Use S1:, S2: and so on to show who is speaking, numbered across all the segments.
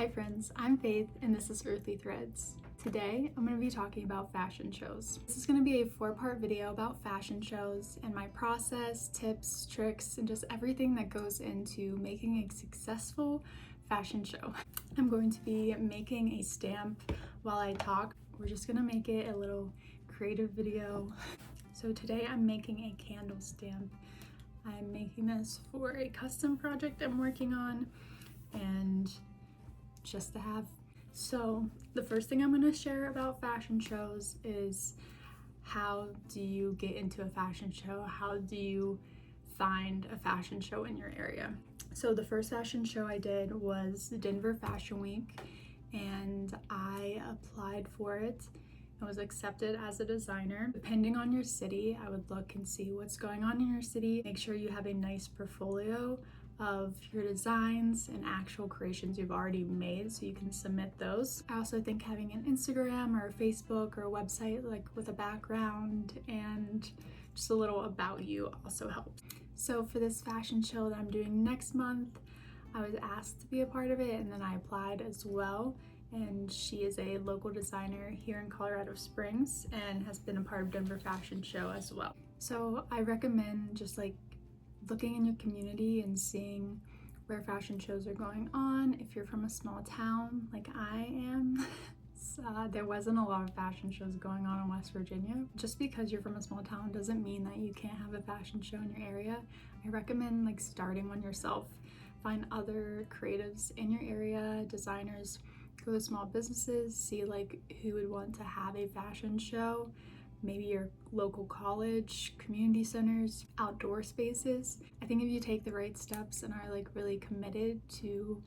S1: Hi friends, I'm Faith and this is Earthly Threads. Today I'm going to be talking about fashion shows. This is going to be a 4-part video about fashion shows and my process, tips, tricks, and just everything that goes into making a successful fashion show. I'm going to be making a stamp while I talk. We're just going to make it a little creative video. So today I'm making a candle stamp. I'm making this for a custom project I'm working on and just to have. So the first thing I'm going to share about fashion shows is how do you get into a fashion show? How do you find a fashion show in your area? So the first fashion show I did was Denver Fashion Week and I applied for it. I was accepted as a designer. Depending on your city, I would look and see what's going on in your city. Make sure you have a nice portfolio of your designs and actual creations you've already made so you can submit those. I also think having an Instagram or a Facebook or a website like with a background and just a little about you also helps. So for this fashion show that I'm doing next month, I was asked to be a part of it and then I applied as well. And she is a local designer here in Colorado Springs and has been a part of Denver Fashion Show as well. So I recommend just like looking in your community and seeing where fashion shows are going on. If you're from a small town like I am, there wasn't a lot of fashion shows going on in West Virginia. Just because you're from a small town doesn't mean that you can't have a fashion show in your area. I recommend like starting one yourself. Find other creatives in your area, designers, go to small businesses, see like who would want to have a fashion show. Maybe your local college, community centers, outdoor spaces. I think if you take the right steps and are like really committed to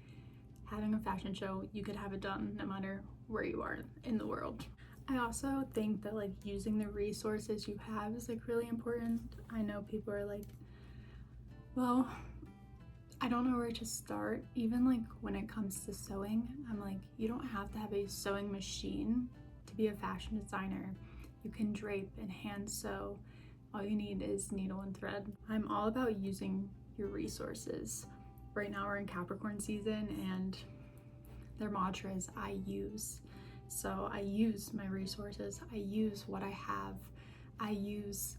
S1: having a fashion show, you could have it done no matter where you are in the world. I also think that like using the resources you have is like really important. I know people are like, well, I don't know where to start. Even like when it comes to sewing, I'm like, you don't have to have a sewing machine to be a fashion designer. You can drape and hand sew. All you need is needle and thread. I'm all about using your resources. Right now we're in Capricorn season and their mantra is I use. So I use my resources. I use what I have. I use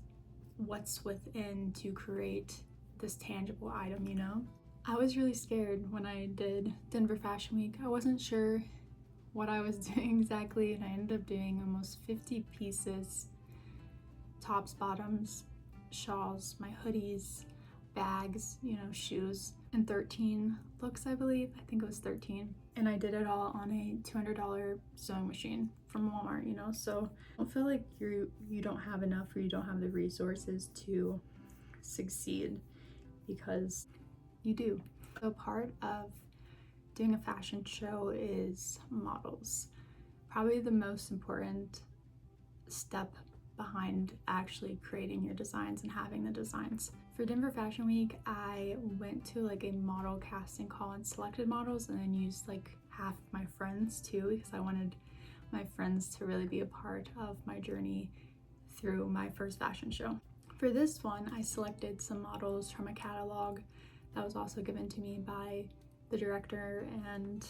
S1: what's within to create this tangible item, you know? I was really scared when I did Denver Fashion Week. I wasn't sure what I was doing exactly, and I ended up doing almost 50 pieces, tops, bottoms, shawls, my hoodies, bags, shoes, and 13 looks, I believe. I think it was 13. And I did it all on a $200 sewing machine from Walmart, so don't feel like you don't have enough or you don't have the resources to succeed, because you do. So part of doing a fashion show is models. Probably the most important step behind actually creating your designs and having the designs. For Denver Fashion Week, I went to like a model casting call and selected models and then used like half of my friends too, because I wanted my friends to really be a part of my journey through my first fashion show. For this one, I selected some models from a catalog that was also given to me by the director and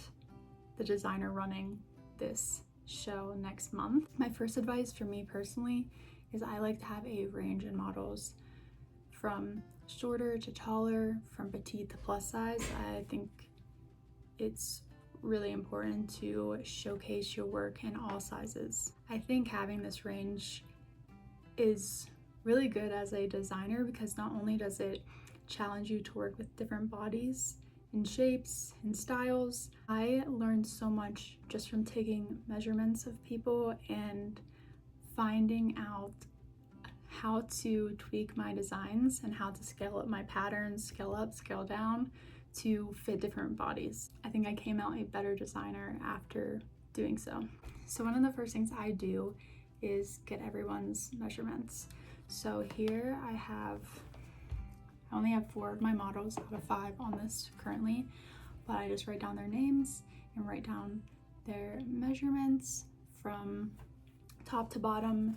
S1: the designer running this show next month. My first advice for me personally is I like to have a range in models from shorter to taller, from petite to plus size. I think it's really important to showcase your work in all sizes. I think having this range is really good as a designer because not only does it challenge you to work with different bodies and shapes and styles. I learned so much just from taking measurements of people and finding out how to tweak my designs and how to scale up my patterns, scale up, scale down to fit different bodies. I think I came out a better designer after doing so. So one of the first things I do is get everyone's measurements. So here I only have 4 of my models out of 5 on this currently, but I just write down their names and write down their measurements from top to bottom,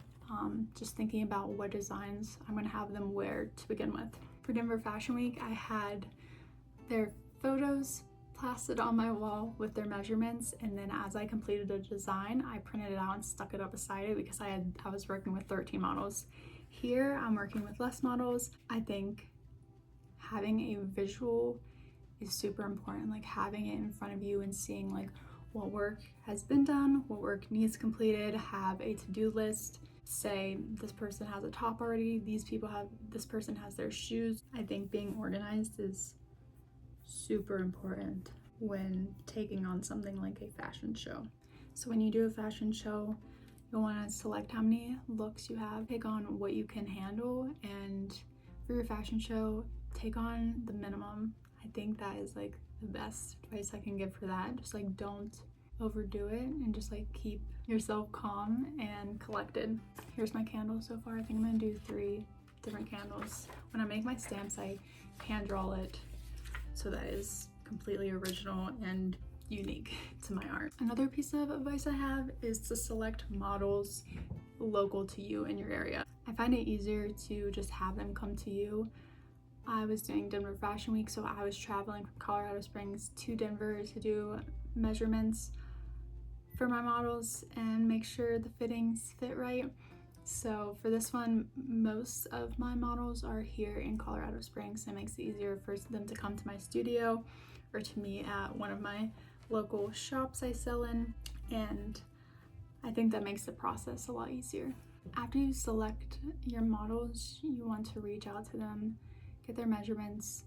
S1: just thinking about what designs I'm gonna have them wear to begin with. For Denver Fashion Week, I had their photos plastered on my wall with their measurements, and then as I completed a design, I printed it out and stuck it up beside it because I was working with 13 models. Here I'm working with less models. I think having a visual is super important, like having it in front of you and seeing like what work has been done, what work needs completed, have a to-do list. Say this person has a top already, this person has their shoes. I think being organized is super important when taking on something like a fashion show. So when you do a fashion show, you'll want to select how many looks you have, take on what you can handle, and for your fashion show, take on the minimum. I think that is like the best advice I can give for that. Just like don't overdo it and just like keep yourself calm and collected. Here's my candle so far. I think I'm gonna do 3 different candles. When I make my stamps, I hand draw it so that is completely original and unique to my art. Another piece of advice I have is to select models local to you in your area. I find it easier to just have them come to you. I was doing Denver Fashion Week, so I was traveling from Colorado Springs to Denver to do measurements for my models and make sure the fittings fit right. So for this one, most of my models are here in Colorado Springs. It makes it easier for them to come to my studio or to me at one of my local shops I sell in, and I think that makes the process a lot easier. After you select your models, you want to reach out to them, get their measurements,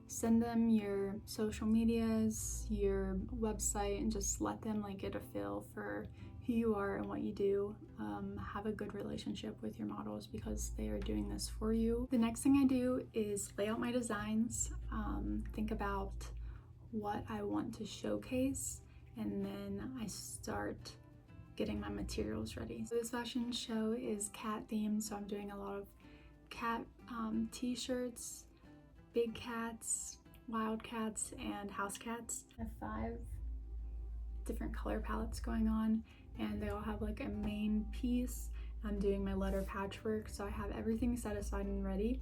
S1: send them your social medias, your website, and just let them like get a feel for who you are and what you do. Have a good relationship with your models because they are doing this for you. The next thing I do is lay out my designs, think about what I want to showcase, and then I start getting my materials ready. So this fashion show is cat themed, so I'm doing a lot of cat t-shirts, big cats, wild cats, and house cats. I have 5 different color palettes going on, and they all have like a main piece. I'm doing my letter patchwork, so I have everything set aside and ready,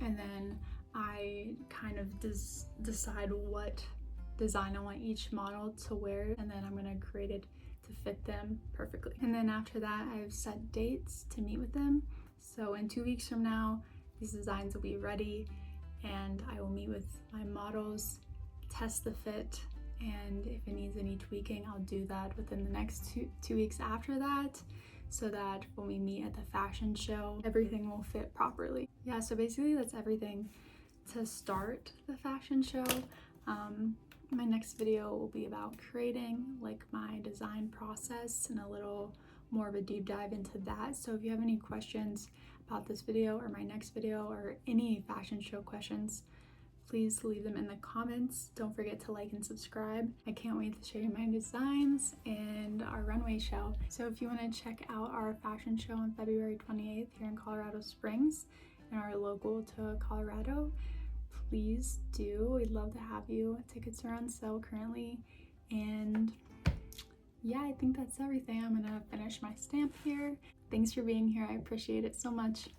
S1: and then I kind of decide what design I want each model to wear, and then I'm gonna create it to fit them perfectly. And then after that, I've set dates to meet with them. So in 2 weeks from now, these designs will be ready, and I will meet with my models, test the fit, and if it needs any tweaking, I'll do that within the next two weeks after that, so that when we meet at the fashion show, everything will fit properly. Yeah, so basically that's everything to start the fashion show. My next video will be about creating like my design process and a little more of a deep dive into that. So if you have any questions about this video or my next video or any fashion show questions, please leave them in the comments. Don't forget to like and subscribe. I can't wait to show you my designs and our runway show. So if you want to check out our fashion show on February 28th here in Colorado Springs and are local to Colorado, please do. We'd love to have you. Tickets are on sale currently. And yeah, I think that's everything. I'm gonna finish my stamp here. Thanks for being here. I appreciate it so much.